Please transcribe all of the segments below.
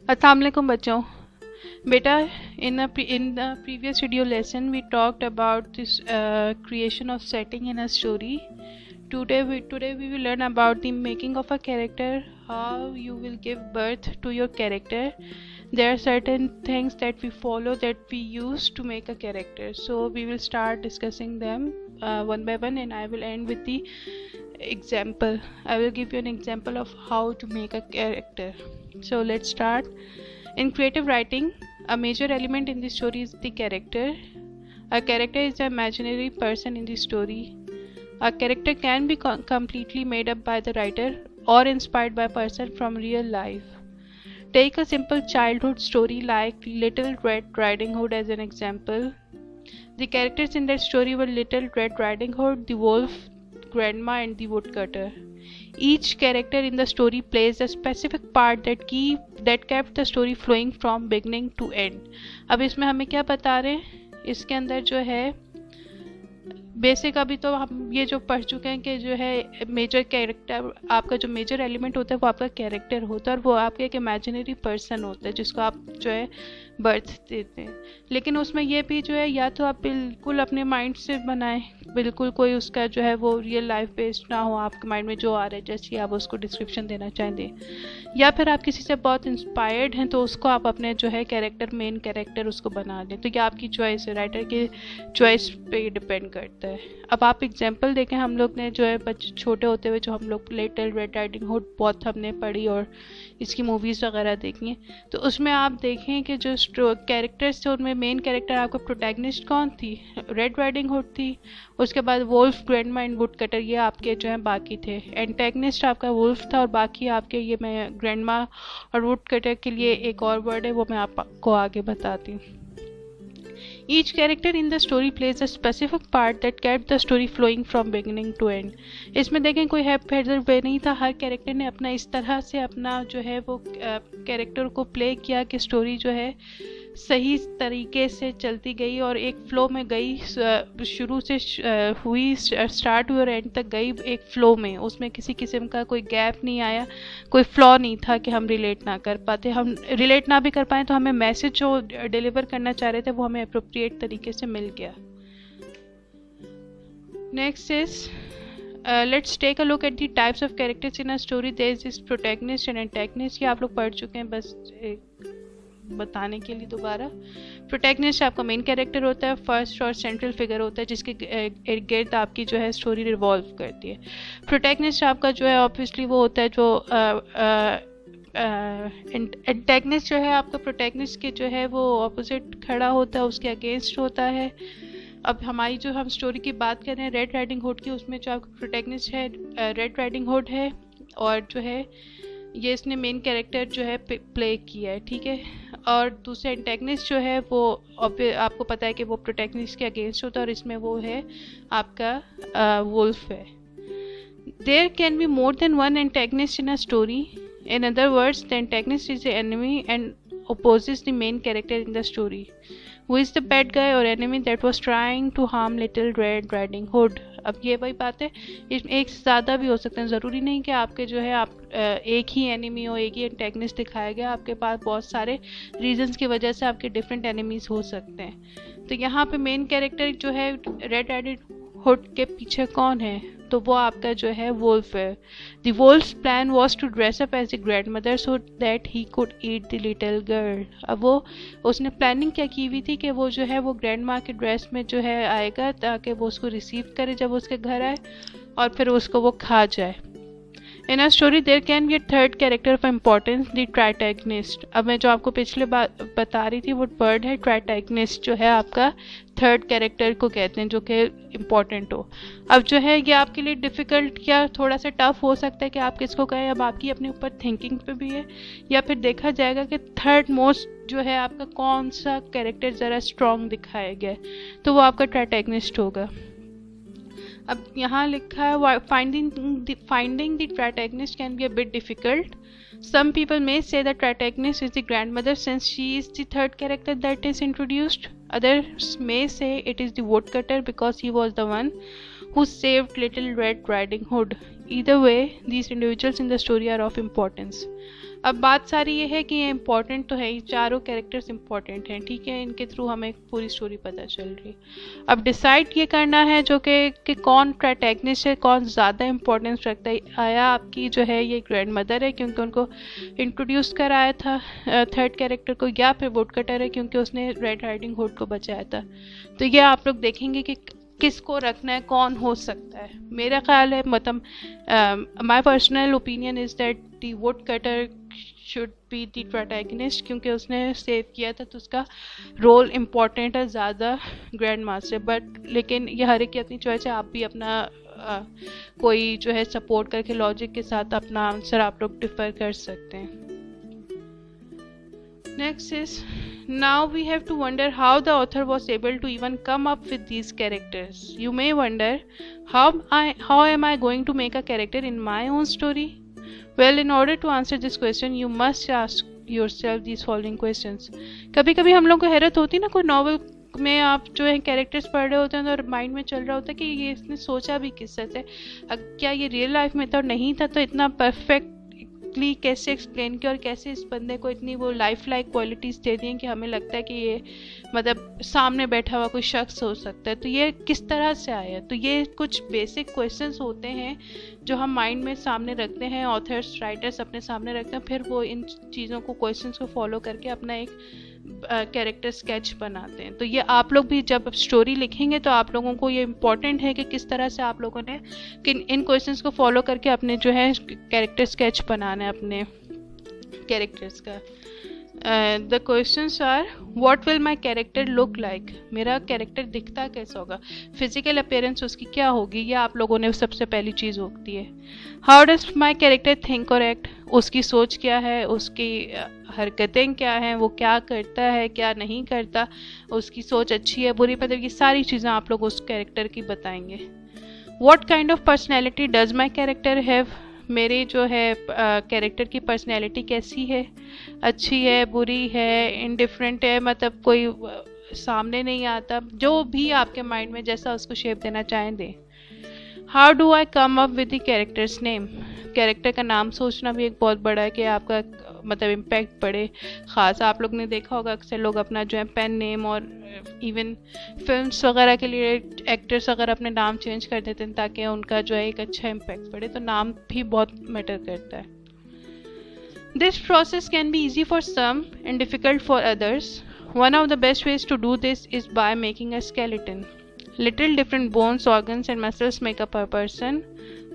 अस्सलाम वालेकुम बच्चों। बेटा, in the previous video lesson we talked about this creation of setting in a story. Today we will learn about the making of a character, how you will give birth to your character. There are certain things that we follow, that we use to make a character. So we will start discussing them one by one, and I will end with the example. I will give you an example of how to make a character. So let's start. In creative writing, a major element in the story is the character. A character is an imaginary person in the story. A character can be completely made up by the writer or inspired by a person from real life. Take a simple childhood story like Little Red Riding Hood as an example. The characters in that story were Little Red Riding Hood, the wolf, grandma, and the woodcutter. Each character in the story plays a specific part that kept the story flowing from beginning to end. अब इसमें हमें क्या बता रहे हैं? इसके अंदर जो है बेसिक, अभी तो हम ये जो पढ़ चुके हैं कि जो है मेजर कैरेक्टर, आपका जो मेजर एलिमेंट होता है वो आपका कैरेक्टर होता है, और वो आपका एक इमेजिनरी पर्सन होता है जिसको आप जो है बर्थ देते हैं। लेकिन उसमें ये भी जो है, या तो आप बिल्कुल अपने माइंड से बनाएं, बिल्कुल कोई उसका जो है वो रियल लाइफ बेस्ड ना हो, आपके माइंड में जो आ रहा है जैसे आप उसको डिस्क्रिप्शन देना चाहें दें, या फिर आप किसी से बहुत इंस्पायर्ड हैं तो उसको आप अपने जो है कैरेक्टर, मेन कैरेक्टर उसको बना लें। तो ये आपकी चॉइस है, राइटर की चॉइस पे डिपेंड करता है। अब आप एग्जांपल देखें, हम लोग ने जो है बच्चे छोटे होते हुए जो हम लोग लिटिल रेड राइडिंग हुड बहुत हमने पढ़ी और इसकी मूवीज़ वगैरह देखी हैं, तो उसमें आप देखें कि जो कैरेक्टर्स थे उनमें मेन कैरेक्टर आपका प्रोटैगनिस्ट कौन थी? रेड राइडिंग हुड थी। उसके बाद वुल्फ, ग्रैंडमा एंड वुडकटर, ये आपके जो है बाकी थे। एंटेगनिस्ट आपका वुल्फ था, और बाकी आपके ये मैं ग्रैंडमा और वुडकटर के लिए एक और वर्ड है वो मैं आपको आगे बताती हूँ। Each character in the story plays a specific part that kept the story flowing from beginning to end. इसमें देखें कोई हेडर वे नहीं था, हर कैरेक्टर ने अपना इस तरह से अपना जो है वो कैरेक्टर को प्ले किया कि स्टोरी जो है सही तरीके से चलती गई और एक फ्लो में गई, शुरू से हुई, स्टार्ट हुई और एंड तक गई एक फ्लो में। उसमें किसी किस्म का कोई गैप नहीं आया, कोई फ्लॉ नहीं था कि हम रिलेट ना कर पाते। हम रिलेट ना भी कर पाए तो हमें मैसेज जो डिलीवर करना चाह रहे थे वो हमें अप्रोप्रिएट तरीके से मिल गया। Next is let's take a look at the types of characters in a story. There is this protagonist and antagonist, ये आप लोग पढ़ चुके हैं, बस बताने के लिए दोबारा। प्रोटैगनिस्ट आपका मेन कैरेक्टर होता है, फर्स्ट और सेंट्रल फिगर होता है जिसके इर्द गिर्द आपकी जो है स्टोरी रिवॉल्व करती है। प्रोटैगनिस्ट आपका जो है ऑब्वियसली वो होता है जो एंटैगनिस्ट जो है आपका प्रोटैगनिस्ट के जो है वो ऑपोजिट खड़ा होता है, उसके अगेंस्ट होता है। अब हमारी जो हम स्टोरी की बात कर रहे हैं रेड राइडिंग हुड की, उसमें जो आपका प्रोटैगनिस्ट है रेड राइडिंग हुड है, और जो है ये इसने मेन कैरेक्टर जो है प्ले किया है, ठीक है। और दूसरा एंटेगनिस्ट जो है वो आपको पता है कि वो प्रोटैगनिस्ट के अगेंस्ट होता है, और इसमें वो है आपका वुल्फ है। There can be more than one antagonist in a story. In other words, the antagonist is the enemy and opposes the main character in the story, who is the bad guy or enemy that was trying to harm Little Red Riding Hood. अब ये वही बात है, इसमें एक से ज़्यादा भी हो सकते हैं, ज़रूरी नहीं कि आपके जो है आप एक ही एनिमी हो, एक ही एंटेगनिस्ट दिखाया गया, आपके पास बहुत सारे रीजंस की वजह से आपके डिफरेंट एनिमीज हो सकते हैं। तो यहाँ पे मेन कैरेक्टर जो है रेड राइडिंग हुड के पीछे कौन है? तो वो आपका जो है वुल्फ है। The wolf's plan was to dress up as the grandmother so that he could eat the little girl. अब वो उसने प्लानिंग क्या की हुई थी कि वो जो है वो ग्रैंड माँ के ड्रेस में जो है आएगा ताकि वो उसको रिसीव करे जब उसके घर आए, और फिर उसको वो खा जाए। In a story there can be a third character of importance, the tritagonist. अब मैं जो आपको पिछले बात बता रही थी वो वर्ड है ट्राइटैगनिस्ट, जो है आपका थर्ड कैरेक्टर को कहते हैं जो कि इम्पोर्टेंट हो। अब जो है ये आपके लिए डिफ़िकल्ट या थोड़ा सा टफ हो सकता है कि आप किसको कहें, अब आपकी अपने ऊपर थिंकिंग पे भी है, या फिर देखा जाएगा कि थर्ड मोस्ट जो है आपका कौन सा कैरेक्टर ज़रा स्ट्रॉन्ग दिखाया गया है, तो वो आपका ट्राइटैगनिस्ट होगा। अब यहाँ लिखा है finding the protagonist can be a bit difficult. Some people may say the protagonist is the grandmother since she is the third character that is introduced. Others may say it is the woodcutter because he was the one who saved Little Red Riding Hood. Either way, these individuals in the story are of importance. अब बात सारी ये है कि ये important तो है ही, चारों कैरेक्टर्स इम्पोर्टेंट हैं, ठीक है, इनके थ्रू हमें पूरी स्टोरी पता चल रही। अब डिसाइड ये करना है जो कि कौन प्रोटैगनिस्ट है, कौन ज़्यादा इम्पोर्टेंस रखता है। आया आपकी जो है ये ग्रैंड मदर है क्योंकि उनको इंट्रोड्यूस कराया था थर्ड कैरेक्टर को, या फिर वुडकटर है क्योंकि उसने रेड राइडिंग हुड को बचाया था। तो ये आप लोग देखेंगे कि किसको रखना है, कौन हो सकता है। मेरा ख्याल है, मतलब my personal opinion is that the woodcutter should be the protagonist क्योंकि उसने सेव किया था तो उसका रोल इम्पॉर्टेंट है ज़्यादा ग्रैंड मास्टर। बट लेकिन ये हर एक की अपनी चॉइस है, आप भी अपना कोई जो है सपोर्ट करके लॉजिक के साथ अपना आंसर आप लोग डिफर कर सकते हैं। Next is, now we have to wonder how the author was able to even come up with these characters. You may wonder, how am I going to make a character in my own story? Well, in order to answer this question, you must ask yourself these following questions. कभी कभी हम लोग को हैरत होती है ना, कोई नॉवल में आप जो है कैरेक्टर्स पढ़ रहे होते हैं और माइंड में चल रहा होता है कि ये इसने सोचा भी किस से, क्या ये रियल लाइफ में था और नहीं था, तो इतना परफेक्ट कैसे एक्सप्लेन किया और कैसे इस बंदे को इतनी वो लाइफ लाइक क्वालिटीज़ दे दी कि हमें लगता है कि ये मतलब सामने बैठा हुआ कोई शख्स हो सकता है। तो ये किस तरह से आया? तो ये कुछ बेसिक क्वेश्चंस होते हैं जो हम माइंड में सामने रखते हैं, ऑथर्स राइटर्स अपने सामने रखते हैं, फिर वो इन चीज़ों को क्वेश्चंस को फॉलो करके अपना एक कैरेक्टर स्केच बनाते हैं। तो ये आप लोग भी जब स्टोरी लिखेंगे तो आप लोगों को ये इम्पोर्टेंट है कि किस तरह से आप लोगों ने इन क्वेश्चंस को फॉलो करके अपने जो है कैरेक्टर स्केच बनाना है अपने कैरेक्टर्स का। The questions are, what will my character look like? मेरा कैरेक्टर दिखता कैसा होगा, फिजिकल अपीयरेंस उसकी क्या होगी, ये आप लोगों ने सबसे पहली चीज़ होती है। How does my character think और एक्ट? उसकी सोच क्या है, उसकी हरकतें क्या हैं, वो क्या करता है क्या नहीं करता, उसकी सोच अच्छी है बुरी, मतलब ये सारी चीज़ें आप लोग उस कैरेक्टर की बताएंगे। What kind of personality does my character have? मेरे जो है कैरेक्टर की पर्सनैलिटी कैसी है, अच्छी है बुरी है इंडिफरेंट है, मतलब कोई सामने नहीं आता, जो भी आपके माइंड में जैसा उसको शेप देना चाहें दें। How do I come up with the characters name? Character का नाम सोचना भी एक बहुत बड़ा है कि आपका मतलब इम्पैक्ट पड़े। ख़ास आप लोग ने देखा होगा अक्सर लोग अपना जो है पेन नेम और इवन फिल्म्स वगैरह के लिए एक्टर्स अगर अपने नाम चेंज कर देते हैं ताकि उनका जो है एक अच्छा इम्पैक्ट पड़े, तो नाम भी बहुत मैटर करता है। This process can be easy for some and difficult for others. One of the best ways to do this is by making a skeleton. Little different bones, organs and muscles make up a person.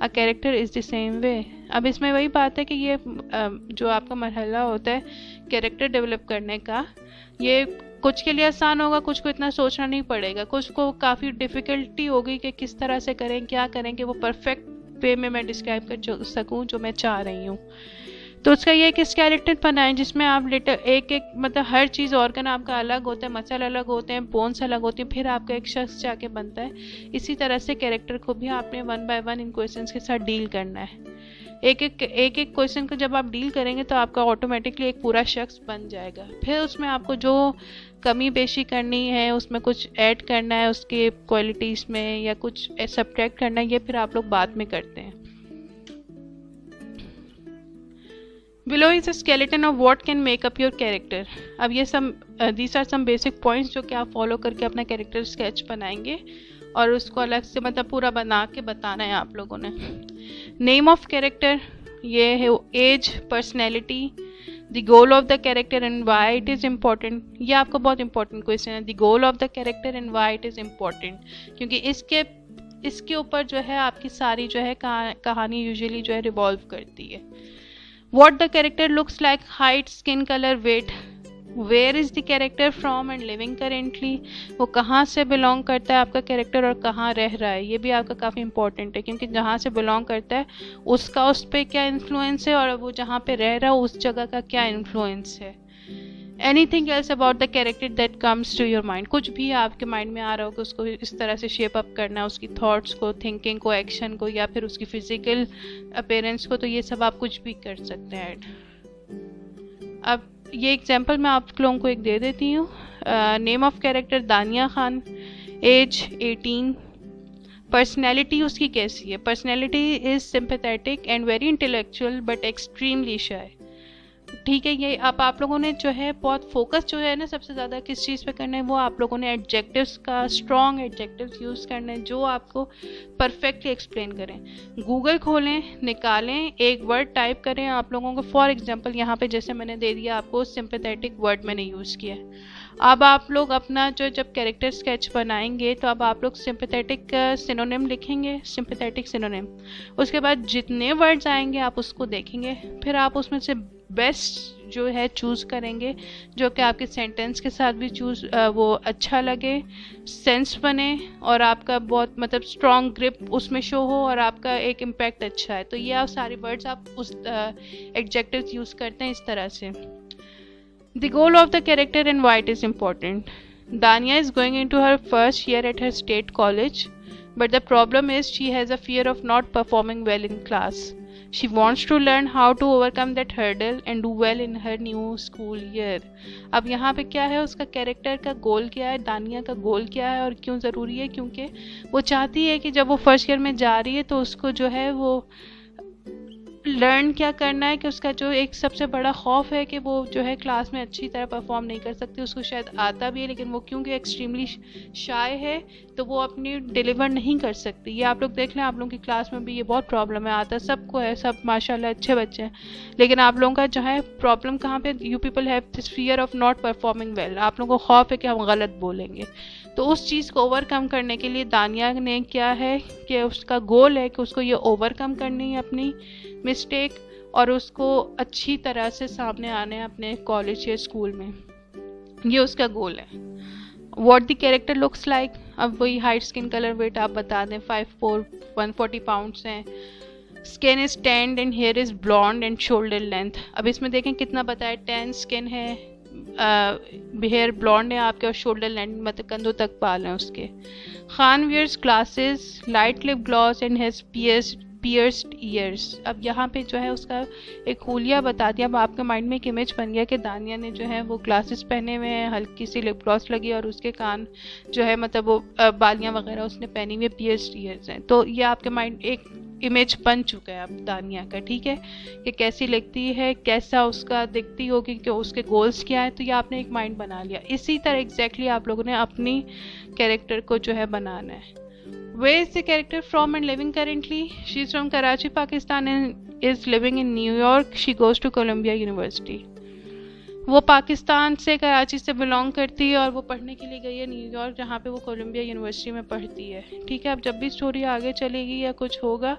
A character is the same way. अब इसमें वही बात है कि ये जो आपका मरहला होता है कैरेक्टर डेवलप करने का, ये कुछ के लिए आसान होगा, कुछ को इतना सोचना नहीं पड़ेगा, कुछ को काफ़ी डिफ़िकल्टी होगी कि किस तरह से करें, क्या करें कि वो परफेक्ट वे में मैं डिस्क्राइब कर सकूँ जो मैं चाह रही हूँ। तो उसका ये एक स्केलेटन बनाएं जिसमें आप एक एक मतलब हर चीज़, ऑर्गन आपका अलग होता है, मसल अलग होते हैं, बोन्स अलग होती हैं, फिर आपका एक शख्स जाके बनता है। इसी तरह से कैरेक्टर को भी आपने one by one in questions के साथ डील करना है। एक एक क्वेश्चन को जब आप डील करेंगे तो आपका ऑटोमेटिकली एक पूरा शख्स बन जाएगा। फिर उसमें आपको जो कमी पेशी करनी है, उसमें कुछ ऐड करना है उसके क्वालिटीज़ में या कुछ सब्ट्रैक्ट करना है, ये फिर आप लोग बाद में करते हैं। Below is a skeleton of what can make up your character. अब ये these are some basic points जो कि आप फॉलो करके अपना कैरेक्टर स्केच बनाएंगे और उसको अलग से मतलब पूरा बना के बताना है आप लोगों ने। नेम ऑफ कैरेक्टर, ये है age, personality, the goal of the character and why it is important. ये आपका बहुत इंपॉर्टेंट क्वेश्चन है, the goal of the character and why it is important, क्योंकि इसके ऊपर जो है आपकी सारी जो है कहानी यूजुअली जो है रिवॉल्व करती है। What the character looks like, height, skin color, weight, where is the character from and living currently, वो कहाँ से बिलोंग करता है आपका कैरेक्टर और कहाँ रह रहा है, ये भी आपका काफ़ी इंपॉर्टेंट है क्योंकि जहाँ से बिलोंग करता है उसका उस पर क्या इन्फ्लुएंस है और वो जहाँ पे रह रहा है उस जगह का क्या इन्फ्लुएंस है। Anything else about the character that comes to your mind, कुछ भी आपके माइंड में आ रहा हो कि उसको इस तरह से शेप अप करना है, उसकी थॉट्स को, थिंकिंग को, एक्शन को या फिर उसकी फिजिकल अपीयरेंस को, तो ये सब आप कुछ भी कर सकते हैं। अब ये एग्जांपल मैं आप लोगों को एक दे देती हूँ। नेम ऑफ कैरेक्टर दानिया खान, एज 18, पर्सनैलिटी उसकी कैसी है? Personality is sympathetic and very intellectual but extremely shy. ठीक है। ये अब आप लोगों ने जो है बहुत फोकस जो है ना सबसे ज़्यादा किस चीज़ पे करना है, वो आप लोगों ने एडजेक्टिव्स का स्ट्रॉन्ग एडजेक्टिव्स यूज़ करना है जो आपको परफेक्टली एक्सप्लेन करें। गूगल खोलें, निकालें, एक वर्ड टाइप करें आप लोगों को। फॉर एग्जांपल यहाँ पे जैसे मैंने दे दिया आपको सिंपैथेटिक वर्ड मैंने यूज़ किया है। अब आप लोग अपना जो जब कैरेक्टर स्केच बनाएंगे तो अब आप लोग सिंपैथेटिक सिनोनिम लिखेंगे, सिंपैथेटिक सिनोनिम। उसके बाद जितने वर्ड्स आएंगे आप उसको देखेंगे, फिर आप उसमें से बेस्ट जो है चूज़ करेंगे जो कि आपके सेंटेंस के साथ भी वो अच्छा लगे, सेंस बने और आपका बहुत मतलब स्ट्रॉन्ग ग्रिप उसमें शो हो और आपका एक इम्पैक्ट अच्छा है। तो ये आप सारे वर्ड्स आप उस एडजेक्टिव्स यूज़ करते हैं इस तरह से। The goal of the character and why it is important. Dania is going into her first year at her state college, but the problem is she has a fear of not performing well in class. She wants to learn how to overcome that hurdle and do well in her new school year. अब यहाँ पे क्या है, उसका character का गोल क्या है, दानिया का गोल क्या है और क्यों ज़रूरी है? क्योंकि वो चाहती है कि जब वो फर्स्ट ईयर में जा रही है तो उसको जो है वो लर्न क्या करना है कि उसका जो एक सबसे बड़ा खौफ है कि वो जो है क्लास में अच्छी तरह परफॉर्म नहीं कर सकती। उसको शायद आता भी है लेकिन वो क्योंकि एक्सट्रीमली शाय है तो वो अपनी डिलीवर नहीं कर सकती। ये आप लोग देख लें, आप लोगों की क्लास में भी ये बहुत प्रॉब्लम है, आता सबको है, सब माशाल्लाह अच्छे बच्चे हैं, लेकिन आप लोगों का जो है प्रॉब्लम कहाँ पे, you people have this fear of not performing well. आप लोगों को खौफ है कि हम गलत बोलेंगे। तो उस चीज़ को ओवरकम करने के लिए दानिया ने क्या है कि उसका गोल है कि उसको ये ओवरकम करनी है अपनी मिस्टेक और उसको अच्छी तरह से सामने आने अपने कॉलेज या स्कूल में, ये उसका गोल है। What the character looks like, अब वही हाइट, स्किन कलर, वेट आप बता दें। 5'4", 140 पाउंड्स हैं। Skin is tanned and hair is blonde and shoulder length. अब इसमें देखें कितना बताया, टैन स्किन है, हेयर ब्लॉन्ड है आपके और शोल्डर लेंथ मतलब कंधों तक बाल हैं उसके। Khan wears glasses, light lip gloss and has pierced ears. अब यहाँ पे जो है उसका एक हुलिया बता दिया। अब आपके माइंड में एक इमेज बन गया कि दानिया ने जो है वो ग्लासेस पहने हुए हैं, हल्की सी लिप ग्लॉस लगी और उसके कान जो है मतलब वो बालियाँ वगैरह उसने पहनी हुई, पियर्स्ड ईयर्स हैं। तो ये आपके माइंड एक इमेज बन चुका है अब दानिया का, ठीक है, कि कैसी लगती है, कैसा उसका दिखती होगी, कि उसके गोल्स क्या है। तो ये आपने एक माइंड बना लिया। इसी तरह एग्जैक्टली आप लोगों ने अपनी कैरेक्टर को जो है बनाना है। Where is the character from and living currently? She is from Karachi, Pakistan and is living in New York. She goes to Columbia University. वो पाकिस्तान से, कराची से बिलोंग करती है और वो पढ़ने के लिए गई है न्यूयॉर्क, जहाँ पे वो कोलंबिया यूनिवर्सिटी में पढ़ती है, ठीक है। अब जब भी स्टोरी आगे चलेगी या कुछ होगा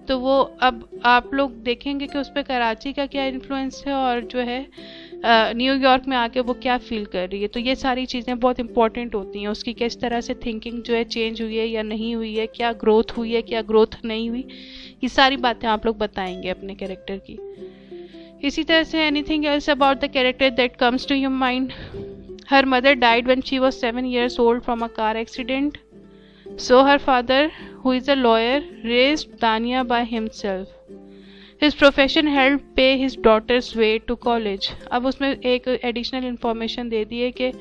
तो वो अब आप लोग देखेंगे कि उस पर कराची का क्या इन्फ्लुएंस है और जो है न्यूयॉर्क में आके वो क्या फील कर रही है। तो ये सारी चीज़ें बहुत इंपॉर्टेंट होती हैं, उसकी किस तरह से थिंकिंग जो है चेंज हुई है या नहीं हुई है, क्या ग्रोथ हुई है, क्या ग्रोथ नहीं हुई, ये सारी बातें आप लोग बताएंगे अपने कैरेक्टर की। इसी तरह से anything else about the character that comes to your mind. Her mother died when she was 7 years old from a car accident, so her father who is a lawyer raised Dania by himself. His profession helped pay his daughter's way to college. अब उसमें एक additional information दे दी है कि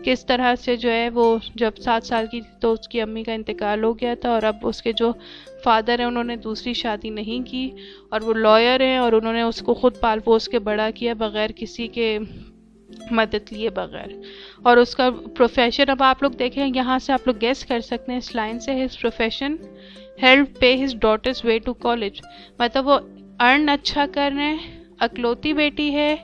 किस तरह से जो है वो जब 7 साल की तो उसकी अम्मी का इंतकाल हो गया था और अब उसके जो फादर हैं उन्होंने दूसरी शादी नहीं की और वो लॉयर हैं और उन्होंने उसको खुद पाल पोस के बड़ा किया बग़ैर किसी के मदद लिए बगैर। और उसका प्रोफेशन अब आप लोग देखें, यहाँ से आप लोग गेस कर सकते हैं इस लाइन से, his profession help pay his daughters way to college. मतलब वो अर्न अच्छा कर रहे हैं, अकलौती बेटी है,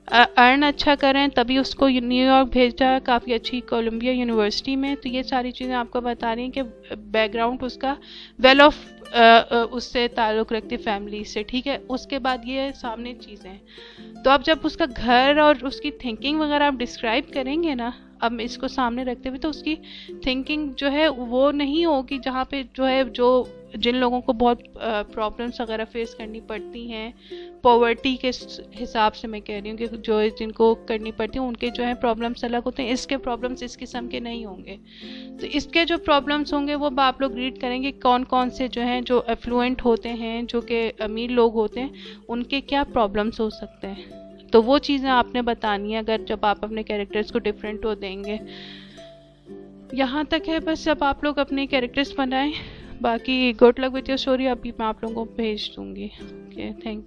अर्न अच्छा कर रहे हैं तभी उसको न्यूयॉर्क भेजा, काफ़ी अच्छी कोलंबिया यूनिवर्सिटी में। तो ये सारी चीज़ें आपको बता रही हैं कि बैकग्राउंड उसका वेल ऑफ उससे ताल्लुक़ रखती फैमिली से, ठीक है। उसके बाद ये सामने चीज़ें, तो अब जब उसका घर और उसकी थिंकिंग वगैरह आप डिस्क्राइब करेंगे ना, अब इसको सामने रखते हुए, तो उसकी थिंकिंग जो है वो नहीं होगी जहाँ पे जो है जो जिन लोगों को बहुत प्रॉब्लम्स वगैरह फेस करनी पड़ती हैं, पॉवर्टी के हिसाब से मैं कह रही हूँ कि जो जिनको करनी पड़ती है उनके जो है प्रॉब्लम्स अलग होते हैं, इसके प्रॉब्लम्स इस किस्म के नहीं होंगे। तो इसके जो प्रॉब्लम्स होंगे वो आप लोग रीड करेंगे कौन कौन से जो हैं जो एफ्लुएंट होते हैं, जो कि अमीर लोग होते हैं, उनके क्या प्रॉब्लम्स हो सकते हैं। तो वो चीज़ें आपने बतानी है अगर जब आप अपने कैरेक्टर्स को डिफरेंट हो देंगे। यहाँ तक है बस, अब आप लोग अपने कैरेक्टर्स बनाएं, बाकी good luck with your story अभी मैं आप लोगों को भेज दूँगी। Okay, thank you.